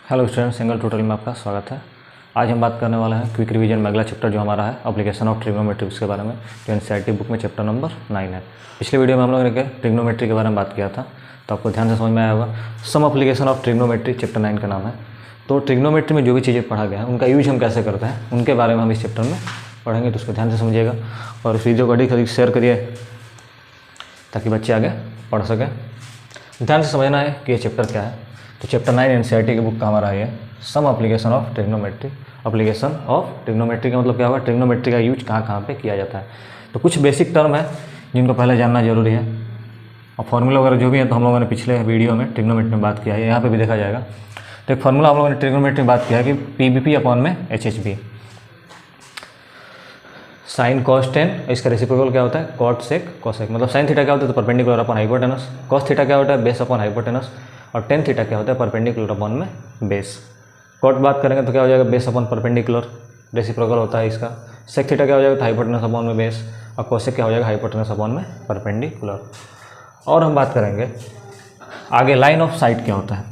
Hello student, single tutorial में आपका स्वागत है। आज हम बात करने वाले हैं क्विक रिवीजन में अगला चैप्टर जो हमारा है एप्लीकेशन ऑफ ट्रिग्नोमेट्री के बारे में, जो एनसीईआरटी बुक में चैप्टर नंबर 9 है। पिछले वीडियो में हम लोगों ने ट्रिग्नोमेट्री के बारे में बात किया था, तो आपको ध्यान से समझ में आया होगा। Some application of trigonometry chapter 9 का नाम है। तो ट्रिग्नोमेट्री में जो भी चीज़ें पढ़ा गया है उनका यूज हम कैसे करते हैं उनके बारे में हम इस चैप्टर में पढ़ेंगे, तो उसको ध्यान से समझिएगा और इस वीडियो को अधिक से अधिक शेयर करिए ताकि बच्चे आगे पढ़ सकें। ध्यान से समझना है कि ये चैप्टर क्या है। तो चैप्टर 9 एनसीईआरटी की बुक का हमारा है some application of trigonometry. Application of trigonometry का मतलब क्या होगा, ट्रिग्नोमेट्री का यूज कहाँ कहाँ पे किया जाता है। तो कुछ बेसिक टर्म है जिनको पहले जानना जरूरी है, और फार्मूला वगैरह जो भी है तो हम लोगों ने पिछले वीडियो में ट्रिग्नोमेट्री में बात किया है, यहाँ पे भी देखा जाएगा। तो एक फार्मूला हम लोगों ने ट्रिग्नोमेट्री में बात किया है कि PBP अपॉन में HHB, साइन कॉस टेन, इसका रेसिप्रोकल क्या होता है कॉट सेक कोसेक। मतलब साइन थीटा क्या होता है तो perpendicular upon hypotenuse, cos theta क्या होता है बेस अपॉन हाइपोटेनस, और टेन थीटा क्या होता है परपेंडिकुलर अपॉन में बेस। कॉट बात करेंगे तो क्या हो जाएगा बेस अपॉन परपेंडिकुलर, रेसिप्रोकल होता है इसका। सेक थीटा क्या हो जाएगा तो हाइपोटेनस अपॉन में बेस, और कोसेक क्या हो जाएगा हाइपोटेनस अपॉन में परपेंडिकुलर। और हम बात करेंगे आगे लाइन ऑफ साइट क्या होता है।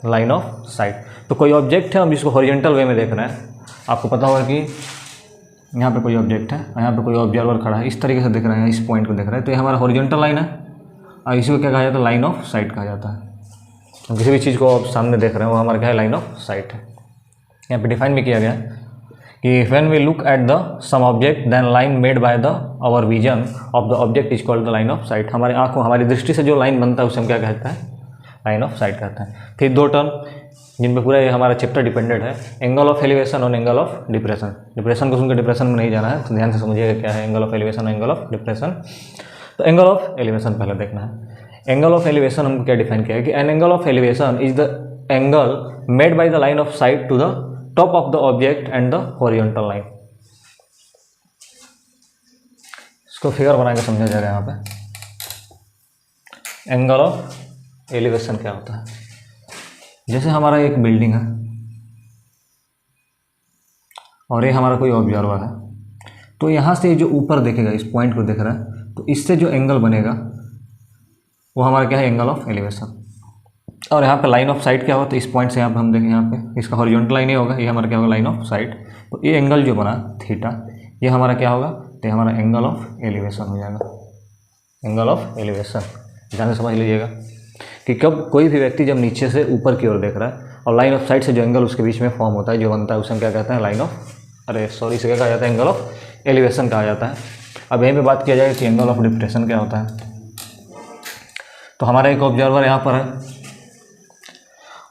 लाइन ऑफ साइट तो कोई ऑब्जेक्ट है हम जिसको हॉरिजॉन्टल वे में देख रहे हैं। आपको पता होगा कि यहाँ पे कोई ऑब्जेक्ट है और यहाँ पे कोई ऑब्जर्वर खड़ा है, इस तरीके से देख रहे हैं, इस पॉइंट को देख रहे हैं, तो ये हमारा हॉरिजॉन्टल लाइन है और इसी को क्या कहा जाता है लाइन ऑफ साइट कहा जाता है। तो किसी भी चीज़ को आप सामने देख रहे हैं वो हमारा क्या है लाइन ऑफ साइट है। यहाँ पे डिफाइन भी किया गया है कि when we look at the some object then line made by the our vision of the object is called the line of sight. हमारे आंखों हमारी दृष्टि से जो लाइन बनता है उसे हम क्या कहते हैं लाइन ऑफ साइट कहते हैं। फिर दो टर्म जिन पे पूरा ये हमारा चैप्टर डिपेंडेड है, एंगल ऑफ एलिवेशन और एंगल ऑफ डिप्रेशन। डिप्रेशन को सुनकर डिप्रेशन में नहीं जाना है, तो ध्यान से समझिएगा क्या है एंगल ऑफ एलिवेशन और एंगल ऑफ डिप्रेशन। तो एंगल ऑफ एलिवेशन पहले देखना है। एंगल ऑफ एलिवेशन हमको क्या डिफाइन किया है कि an angle of elevation is the angle made by the line of sight to the top of the object and the horizontal line. इसको फिगर बना के समझा जाएगा यहाँ पे। एंगल ऑफ एलिवेशन क्या होता है, जैसे हमारा एक बिल्डिंग है और ये हमारा कोई ऑब्जर्वर है, तो यहाँ से जो ऊपर देखेगा इस पॉइंट को देख रहा है, तो इससे जो एंगल बनेगा वो हमारा क्या है एंगल ऑफ एलिवेशन। और यहाँ पे लाइन ऑफ साइट क्या होगा, तो इस पॉइंट से यहाँ पे हम देखें, यहाँ पे इसका हॉरिजॉन्टल लाइन ही होगा, ये हमारा क्या होगा लाइन ऑफ साइट। तो ये एंगल जो बना थीटा, ये हमारा क्या होगा, तो हमारा एंगल ऑफ एलिवेशन हो जाएगा। एंगल ऑफ एलिवेशन ध्यान से समझ लीजिएगा कि कब कोई भी व्यक्ति जब नीचे से ऊपर की ओर देख रहा है और लाइन ऑफ साइट से जो एंगल उसके बीच में फॉर्म होता है जो बनता है उसे हम क्या कहते हैं लाइन ऑफ इसे क्या कहा जाता है एंगल ऑफ एलिवेशन कहा जाता है। अब यहीं पे बात किया जाए कि एंगल ऑफ डिप्रेशन क्या होता है। तो हमारा एक ऑब्जर्वर यहाँ पर है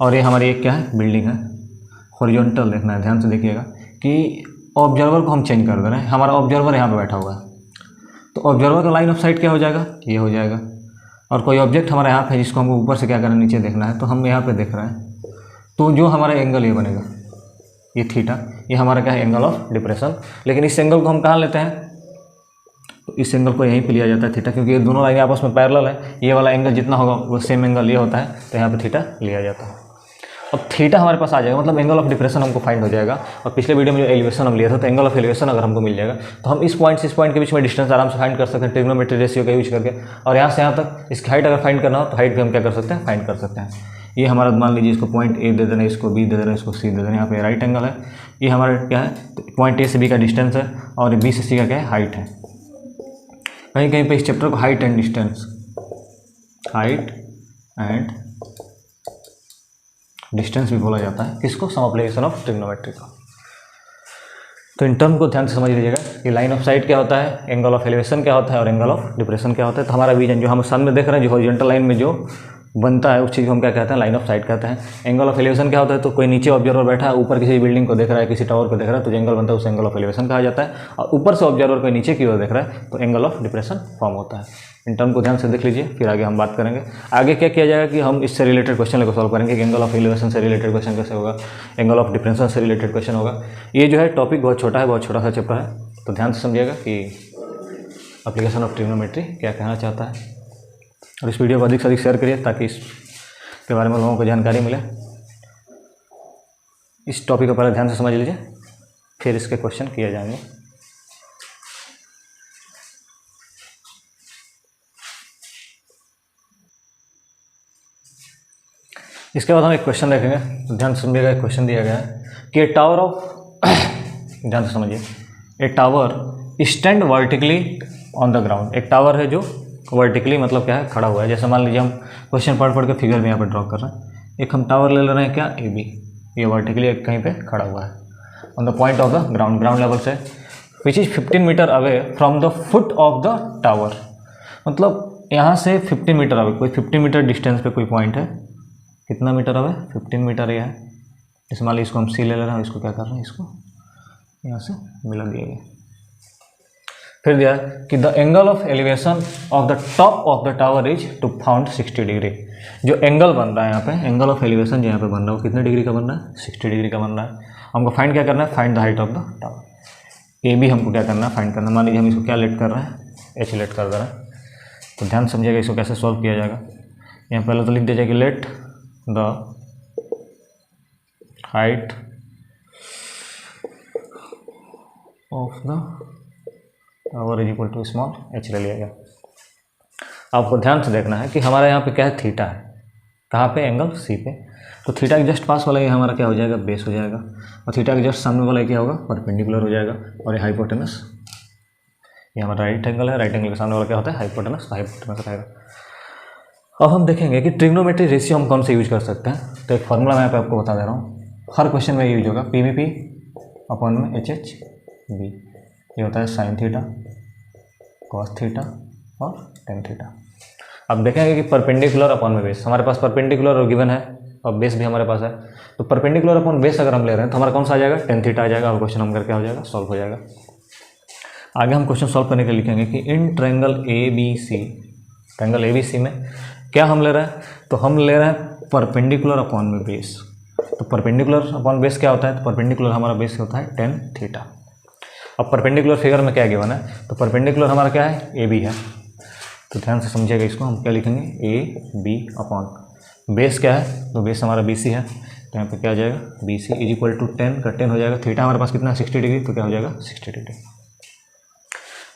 और ये हमारी एक क्या है बिल्डिंग है, हॉरिजॉन्टल देखना है। ध्यान से देखिएगा कि ऑब्जर्वर को हम चेंज कर दे रहे हैं, हमारा ऑब्जर्वर यहाँ पर बैठा हुआ है, तो ऑब्जर्वर का लाइन ऑफ साइट क्या हो जाएगा ये हो जाएगा। और कोई ऑब्जेक्ट हमारे यहाँ पे है जिसको हमको ऊपर से क्या करना है नीचे देखना है, तो हम यहाँ पे देख रहे हैं, तो जो हमारा एंगल ये बनेगा ये थीटा, ये हमारा क्या है एंगल ऑफ डिप्रेशन। लेकिन इस एंगल को हम कहाँ लेते हैं, तो इस एंगल को यहीं पे लिया जाता है थीटा, क्योंकि ये दोनों लाइनें आपस में पैरेलल है। ये वाला एंगल जितना होगा वो सेम एंगल ये होता है, तो यहाँ पे थीटा लिया जाता है। अब थीटा हमारे पास आ जाएगा, मतलब एंगल ऑफ डिप्रेशन हमको फाइंड हो जाएगा। और पिछले वीडियो में जो एलिवेशन हम लिया था, तो एंगल ऑफ एलिवेशन अगर हमको मिल जाएगा तो हम इस पॉइंट से इस पॉइंट के बीच में डिस्टेंस आराम से फाइंड कर सकते हैं ट्रिग्नोमेट्री रेशियो का यूज करके। और यहाँ से यहाँ तक इसकी हाइट अगर फाइंड करना हो तो हाइट भी हम क्या कर सकते हैं फाइंड कर सकते हैं। ये हमारा मान लीजिए इसको पॉइंट ए दे देना, इसको बी दे देना, इसको सी दे देना, यहाँ पे राइट एंगल है। ये हमारा क्या है पॉइंट ए से बी का डिस्टेंस है और बी से सी का क्या है हाइट है। कहीं कहीं पे इस चैप्टर को हाइट एंड डिस्टेंस भी बोला जाता है, किसको सम एप्लीकेशन ऑफ ट्रिग्नोमेट्री को। तो इन टर्म को ध्यान से समझ लीजिएगा कि लाइन ऑफ साइट क्या होता है, एंगल ऑफ एलिवेशन क्या होता है और एंगल ऑफ डिप्रेशन क्या होता है। तो हमारा विजन जो हम सामने देख रहे हैं, जो हॉरिजॉन्टल लाइन में जो बनता है उस चीज़ को हम क्या कहते हैं लाइन ऑफ साइट कहते हैं। एंगल ऑफ एलिवेशन क्या होता है, तो कोई नीचे ऑब्जर्वर बैठा है, ऊपर किसी बिल्डिंग को देख रहा है, किसी टावर को देख रहा है, तो जो एंगल बनता है उसे एंगल ऑफ एलिवेशन कहा जाता है। और ऊपर से ऑब्जर्वर कोई नीचे की ओर देख रहा है तो एंगल ऑफ डिप्रेशन फॉर्म होता है। इन टर्म को ध्यान से देख लीजिए, फिर आगे हम बात करेंगे। आगे क्या किया जाएगा कि हम इससे रिलेटेड क्वेश्चन को सॉल्व करेंगे कि एंगल ऑफ एलिवेशन से रिलेटेड क्वेश्चन कैसे होगा, एंगल ऑफ डिप्रेशन से रिलेटेड क्वेश्चन होगा। ये जो है टॉपिक बहुत छोटा है, बहुत छोटा सा चैप्टर है, तो ध्यान से समझिएगा कि एप्लीकेशन ऑफ ट्रिग्नोमेट्री क्या कहना चाहता है। और इस वीडियो को अधिक से अधिक शेयर करिए ताकि इसके बारे में लोगों को जानकारी मिले। इस टॉपिक को पहले ध्यान से समझ लीजिए, फिर इसके क्वेश्चन किए जाएंगे। इसके बाद हम एक क्वेश्चन देखेंगे, तो ध्यान से समझिएगा। एक क्वेश्चन दिया गया है कि ए टावर ऑफ ध्यान से समझिए, ए tower stand vertically on the ground. एक टावर है जो वर्टिकली मतलब क्या है, खड़ा हुआ है। जैसे मान लीजिए हम क्वेश्चन पढ़ के फिगर में यहाँ पर ड्रॉ कर रहे हैं। एक हम टावर ले रहे हैं क्या, ए बी, ये वर्टिकली कहीं पे खड़ा हुआ है on the point of the ground, ground level से, which is 15 metre away from the foot of the tower. मतलब यहाँ से 15 मीटर अवे, कोई 15 मीटर डिस्टेंस पे कोई पॉइंट है। कितना मीटर अवे, 15 मीटर ये है। जैसे मान लीजिए इसको हम सी ले रहे हैं, इसको क्या कर रहे हैं, इसको यहाँ से मिला दिया गया। फिर दिया कि the angle of elevation of the top of the tower is to found 60 degree. जो एंगल बन रहा है यहाँ पे, एंगल ऑफ एलिवेशन जो यहाँ पे बन रहा है वो कितने डिग्री का बन रहा है, 60 डिग्री का बन रहा है। हमको फाइंड क्या करना है, find the height of the tower. A भी हमको क्या करना है, फाइंड करना है। मान लीजिए हम इसको क्या लेट कर रहे हैं, एच लेट कर दे रहे हैं। तो ध्यान समझिएगा इसको कैसे सॉल्व किया जाएगा। यहाँ पहले तो लिख दिया जाए कि let the height of the tower is equal to small H ले लिया गया। आपको ध्यान से देखना है कि हमारा यहाँ पे क्या है, थीटा है। कहाँ पे, एंगल सी पे। तो थीटा के जस्ट पास वाला ये हमारा क्या हो जाएगा, बेस हो जाएगा। और थीटा के जस्ट सामने वाला क्या होगा, परपेंडिकुलर हो जाएगा। और ये हाइपोटेनस, ये हमारा राइट एंगल है, राइट एंगल के सामने वाला क्या होता है, हाइपोटेनस, हाइपोटेनस रहेगा। अब हम देखेंगे कि ट्रिग्नोमेट्री रेशियो हम कौन से यूज कर सकते हैं। तो एक फार्मूला मैं यहाँ पे आपको बता दे रहा हूँ, हर क्वेश्चन में यूज होगा, पी वी पी अपॉन में एच एच बी। ये होता है साइन थीटा, कॉस थीटा और टेन थीटा। अब देखेंगे कि परपेंडिकुलर अपॉन में बेस, हमारे पास परपेंडिकुलर और गिवन है और बेस भी हमारे पास है। तो परपेंडिकुलर अपॉन बेस अगर हम ले रहे हैं तो हमारा कौन सा आ जाएगा, टेन थीटा आ जाएगा। और क्वेश्चन हम करके हो जाएगा, सॉल्व हो जाएगा। आगे हम क्वेश्चन सॉल्व करने के लिए लिखेंगे कि in triangle A B C, triangle A B C में क्या हम ले रहे हैं, तो हम ले रहे हैं परपेंडिकुलर अपॉन में बेस। तो परपेंडिकुलर अपॉन बेस क्या होता है, तो परपेंडिकुलर हमारा बेस होता है टेन थीटा। अब परपेंडिकुलर फिगर में क्या गिवन है, तो परपेंडिकुलर हमारा क्या है, ए बी है। तो ध्यान से समझिएगा इसको, हम क्या लिखेंगे, ए बी अपॉन बेस क्या है, तो बेस हमारा बी सी है। तो यहाँ पे क्या आ जाएगा, B C is equal to 10 का 10 हो जाएगा। थीटा हमारे पास कितना है, 60 डिग्री, तो क्या हो जाएगा, 60 डिग्री।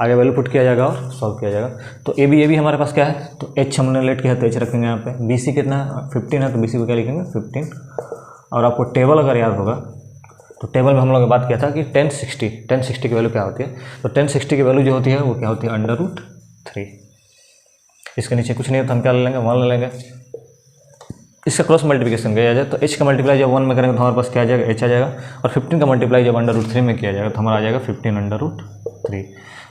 आगे वैल्यू पुट किया जाएगा और सॉल्व किया जाएगा। तो ए बी हमारे पास क्या है, तो एच हमने लेट किया है तो एच रखेंगे यहाँ पे। बी सी कितना है, 15 है, तो बी सी को क्या लिखेंगे, 15। और आपको टेबल अगर याद होगा तो टेबल में हम लोग ने बात किया था कि 1060 की वैल्यू क्या होती है, तो 1060 की वैल्यू जो होती है वो क्या होती है, √3। इसके नीचे कुछ नहीं है तो हम क्या ले लेंगे, 1 ले लेंगे। इसका क्रॉस मल्टीप्लिकेशन किया जाए तो h का मल्टीप्लाई जब 1 में करेंगे तो हमारे पास क्या आ जाएगा, h आ जाएगा। और 15 का मल्टीप्लाई जब √3 में किया जाएगा तो हमारा आ जाएगा 15 √3।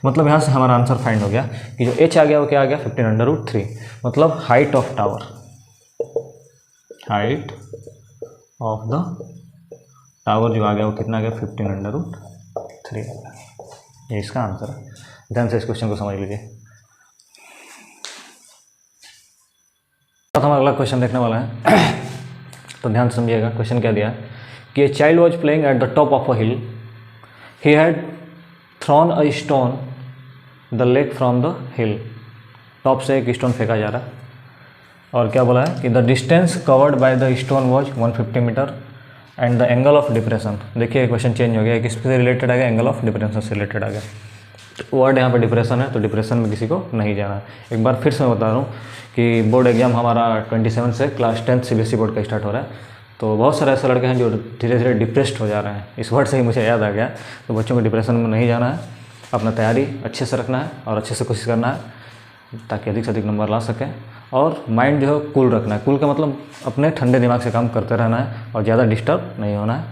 मतलब यहाँ से हमारा आंसर फाइंड हो गया कि जो h आ गया वो क्या आ गया, 15 √3। मतलब height of tower, height of the tower जो आ गया वो कितना आ गया, 15 √3 आ गया। ये इसका आंसर है। ध्यान से इस क्वेश्चन को समझ लीजिए। हम अगला क्वेश्चन देखने वाला है। तो ध्यान समझिएगा, क्वेश्चन क्या दिया है कि a child was playing at the top of a hill, he had thrown a stone the leg from the hill. Top से एक स्टोन फेंका जा रहा है और क्या बोला है कि the distance covered by the stone was 150 metre and the angle of depression. देखिए क्वेश्चन चेंज हो गया, किससे रिलेटेड आ गया, एंगल ऑफ डिप्रेशन से रिलेटेड आ गया। वर्ड यहाँ पे डिप्रेशन है तो डिप्रेशन में किसी को नहीं जाना है। एक बार फिर से मैं बता रहा हूँ कि बोर्ड एग्जाम हमारा 27 से क्लास 10 CBSE बोर्ड का स्टार्ट हो रहा है। तो बहुत सारे ऐसे लड़के हैं जो धीरे धीरे डिप्रेस्ड हो जा रहे हैं। इस वर्ड से ही मुझे याद आ गया। तो बच्चों को डिप्रेशन में नहीं जाना है, अपना तैयारी अच्छे से रखना है और अच्छे से कोशिश करना है ताकि अधिक से अधिक नंबर ला सकें। और माइंड जो है कूल रखना है। कूल का मतलब अपने ठंडे दिमाग से काम करते रहना है और ज़्यादा डिस्टर्ब नहीं होना है।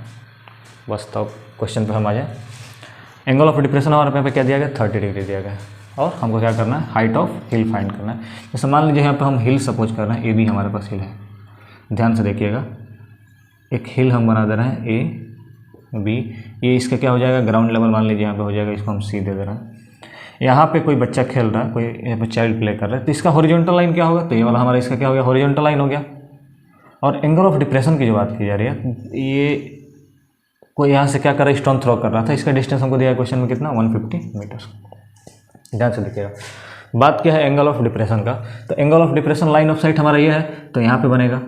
बस तो क्वेश्चन पे हम आ जाए। एंगल ऑफ डिप्रेशन हमारे यहाँ पे क्या दिया गया, 30 डिग्री दिया गया। और हमको क्या करना है, हाइट ऑफ हिल फाइंड करना है। जैसे मान लीजिए यहाँ पे हम हिल सपोज कर रहे हैं, ए बी हमारे पास हिल है। ध्यान से देखिएगा, एक हिल हम बना दे रहे हैं ए बी। ये इसका क्या हो जाएगा, ग्राउंड लेवल मान लीजिए यहाँ पे हो जाएगा। इसको हम सी दे रहे हैं। यहाँ पे कोई बच्चा खेल रहा है, कोई यहाँ पे चाइल्ड प्ले कर रहा है, तो इसका हॉरिजॉन्टल लाइन क्या होगा, तो ये वाला हमारा इसका क्या हो गया, हॉरिजॉन्टल लाइन हो गया। और एंगल ऑफ डिप्रेशन की जो बात की जा रही है, ये कोई यहाँ से क्या कर रहा है, स्टोन थ्रो कर रहा था। इसका डिस्टेंस हमको दिया है क्वेश्चन में कितना, 150 मीटर। ध्यान से देखिएगा, बात क्या है एंगल ऑफ डिप्रेशन का। तो angle of depression line of site हमारा ये है, तो यहाँ पे बनेगा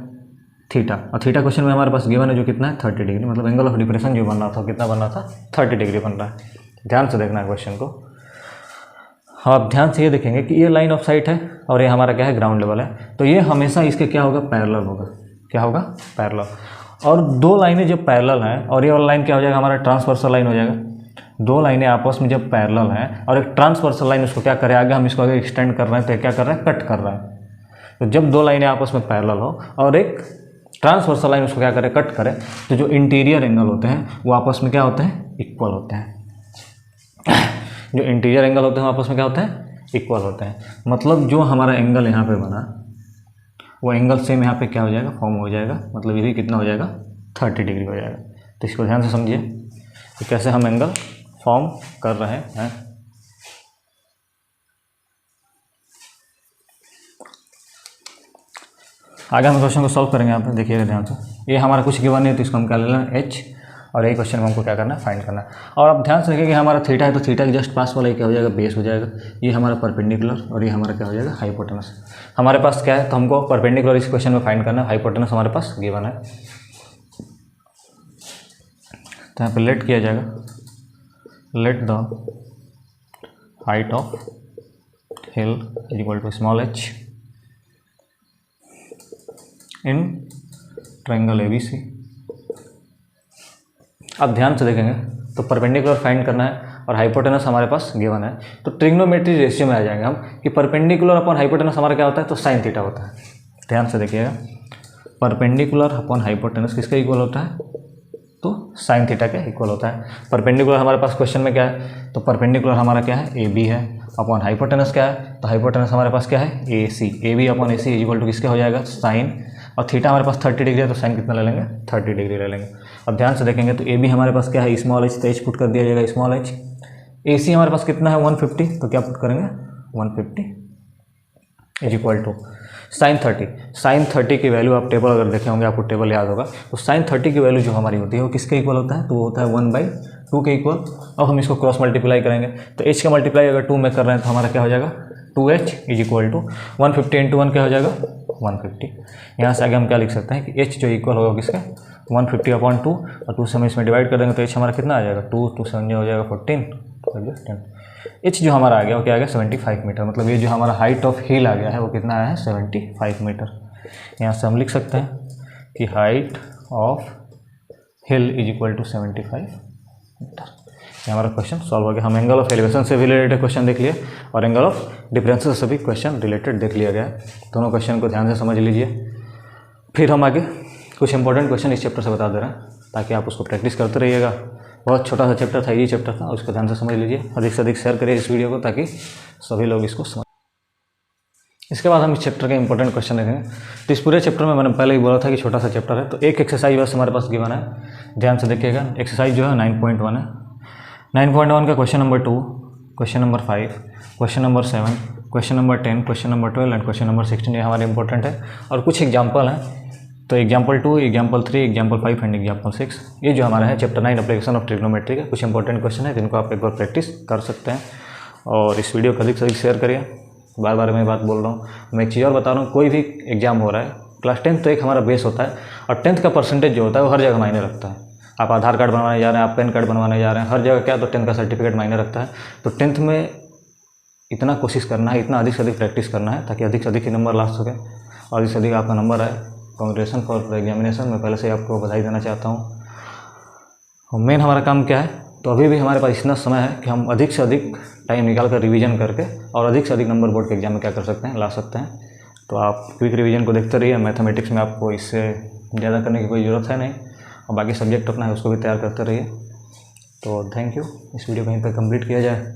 थीटा। और थीटा क्वेश्चन में हमारे पास गिवन है जो कितना है, 30 डिग्री। मतलब एंगल ऑफ डिप्रेशन जो बन रहा था कितना बन रहा था, 30 डिग्री बन रहा है। ध्यान से देखना है क्वेश्चन को। आप ध्यान से ये देखेंगे कि ये लाइन ऑफ साइट है और ये हमारा क्या है, ग्राउंड लेवल है। तो ये हमेशा इसके क्या होगा, पैरेलल होगा। क्या होगा, पैरेलल। और दो लाइनें जब पैरेलल हैं और ये वाला लाइन क्या हो जाएगा, हमारा ट्रांसवर्सल लाइन हो जाएगा। दो लाइनें आपस में जब पैरेलल हैं और एक ट्रांसवर्सल लाइन उसको क्या करे, आगे हम इसको आगे एक्सटेंड कर रहे हैं तो क्या कर रहे हैं, कट कर रहे हैं। तो जब दो लाइनें आपस में पैरेलल हो और एक ट्रांसवर्सल लाइन उसको क्या करे, कट करे, तो जो इंटीरियर एंगल होते हैं वो आपस में क्या होते हैं, इक्वल होते हैं। जो इंटीरियर एंगल होते हैं वो आपस में क्या होते हैं, इक्वल होते हैं। मतलब जो हमारा एंगल यहाँ पे बना वो एंगल सेम यहाँ पे क्या हो जाएगा, फॉर्म हो जाएगा। मतलब ये भी कितना हो जाएगा, 30 डिग्री हो जाएगा। तो इसको ध्यान से समझिए कि कैसे हम एंगल फॉर्म कर रहे हैं। आगे हम क्वेश्चन को सॉल्व करेंगे। यहाँ पे देखिएगा ध्यान से, ये हमारा कुछ गिवन है तो इसको हम क्या ले लेना, h, और यही क्वेश्चन में हमको क्या करना है, फाइंड करना है। और आप ध्यान से देखिए कि हमारा थीटा है तो थीटा के जस्ट पास वाला क्या हो जाएगा, बेस हो जाएगा। ये हमारा परपेंडिकुलर और ये हमारा क्या हो जाएगा, हाइपोटेनस। हमारे पास क्या है, तो हमको परपेंडिकुलर इस क्वेश्चन में फाइंड करना है, हाइपोटेनस हमारे पास गिवन है। तो यहाँ पे लेट किया जाएगा, let the height of hill is equal to small h in triangle ABC। अब ध्यान से देखेंगे तो परपेंडिकुलर फाइंड करना है और हाइपोटेनस हमारे पास गिवन है। तो ट्रिग्नोमेट्री रेशियो में आ जाएंगे हम कि परपेंडिकुलर अपॉन हाइपोटेनस हमारा क्या होता है, तो साइन थीटा होता है। ध्यान से देखिएगा, परपेंडिकुलर अपॉन हाइपोटेनस किसका इक्वल होता है, तो साइन थीटा के इक्वल होता है। परपेंडिकुलर हमारे पास क्वेश्चन में क्या है, तो परपेंडिकुलर हमारा क्या है, AB है, अपॉन हाइपोटेनस क्या है, तो हाइपोटेनस हमारे पास क्या है, AC। AB upon AC is equal to किसके हो जाएगा, साइन, और थीटा हमारे पास 30 डिग्री है तो साइन कितना ले लेंगे, 30 डिग्री ले लेंगे। अब ध्यान से देखेंगे तो AB हमारे पास क्या है, स्मॉल h, तो h पुट कर दिया जाएगा स्मॉल h। AC हमारे पास कितना है 150, तो क्या पुट करेंगे 150 is equal to sine 30। Sine 30 की वैल्यू आप टेबल अगर देखे होंगे, आपको टेबल याद होगा, तो साइन 30 की वैल्यू जो हमारी होती है वो किसके इक्वल होता है, तो वो होता है 1/2 के इक्वल। अब हम इसको क्रॉस मल्टीप्लाई करेंगे तो h का मल्टीप्लाई अगर 2 में कर रहे हैं तो हमारा क्या हो जाएगा, 2h is equal to 150 into 1 क्या हो जाएगा, 150। यहाँ से आगे हम क्या लिख सकते हैं कि h जो इक्वल होगा किसका, 150 अपॉन 2, और 2 से हम इसमें डिवाइड कर देंगे तो h हमारा कितना आ जाएगा, 2 7 हो जाएगा 14, 10। h जो हमारा आ गया वो क्या आ गया, 75 मीटर। मतलब ये जो हमारा हाइट ऑफ हिल आ गया है वो कितना आया है, 75 मीटर। यहाँ से हम लिख सकते हैं कि height of hill is equal to 75 metre. ये हमारा क्वेश्चन सॉल्व हो गया। हम एंगल ऑफ एलिवेशन से भी रिलेटेड क्वेश्चन देख लिए और एंगल ऑफ डिफरेंसेस से भी क्वेश्चन रिलेटेड देख लिया गया है। दोनों क्वेश्चन को ध्यान से समझ लीजिए। फिर हम आगे कुछ इंपॉर्टेंट क्वेश्चन इस चैप्टर से बता दे रहे हैं ताकि आप उसको प्रैक्टिस करते रहिएगा। बहुत छोटा सा चैप्टर था, ये चैप्टर था, उसको ध्यान से समझ लीजिए। अधिक से अधिक शेयर करिए इस वीडियो को ताकि सभी लोग इसको समझ। इसके बाद हम इस चैप्टर के इंपॉर्टेंट क्वेश्चन देखेंगे। तो इस पूरे चैप्टर में मैंने पहले ही बोला था कि छोटा सा चैप्टर है, तो एक एक्सरसाइज बस हमारे पास गिवन है, ध्यान से देखिएगा। एक्सरसाइज जो है 9.1 है। 9.1 का question number 2, question number 5, question number 7, question number 10, question number 12 and question number 16 ये हमारे इंपॉर्टेंट है। और कुछ एग्जाम्पल हैं, तो example 2, example 3, example 5 and example 6 ये जो हमारा है चैप्टर 9 एप्लीकेशन ऑफ ट्रिग्नोमेट्री का कुछ इंपॉर्टेंट क्वेश्चन है जिनको आप एक बार प्रैक्टिस कर सकते हैं। और इस वीडियो को अधिक से अधिक शेयर करिए। बार बार मैं बात बोल रहा हूँ, मैं एक चीज़ और बता रहा हूँ, कोई भी एग्जाम हो रहा है, क्लास 10th तो एक हमारा बेस होता है और 10th का परसेंटेज जो होता है वो हर जगह मायने रखता है। आप आधार कार्ड बनवाने जा रहे हैं, आप पैन कार्ड बनवाने जा रहे हैं, हर जगह क्या, तो 10th का सर्टिफिकेट मायने रखता है। तो 10th में इतना कोशिश करना है, इतना अधिक से अधिक प्रैक्टिस करना है ताकि अधिक से अधिक नंबर ला सके और अधिक से अधिक आपका नंबर आए। Congratulation for examination. मैं पहले से आपको बधाई देना चाहता हूँ। मेन हमारा काम क्या है, तो अभी भी हमारे पास इतना समय है कि हम अधिक से अधिक टाइम निकाल कर रिवीजन करके और अधिक से अधिक नंबर बोर्ड के एग्जाम में क्या कर सकते हैं, ला सकते हैं। तो आप क्विक रिवीजन को देखते रहिए। मैथमेटिक्स में आपको इससे ज़्यादा करने की कोई ज़रूरत है नहीं, और बाकी सब्जेक्ट अपना है उसको भी तैयार करते रहिए। तो थैंक यू। इस वीडियो को यहीं पर कंप्लीट किया जाए।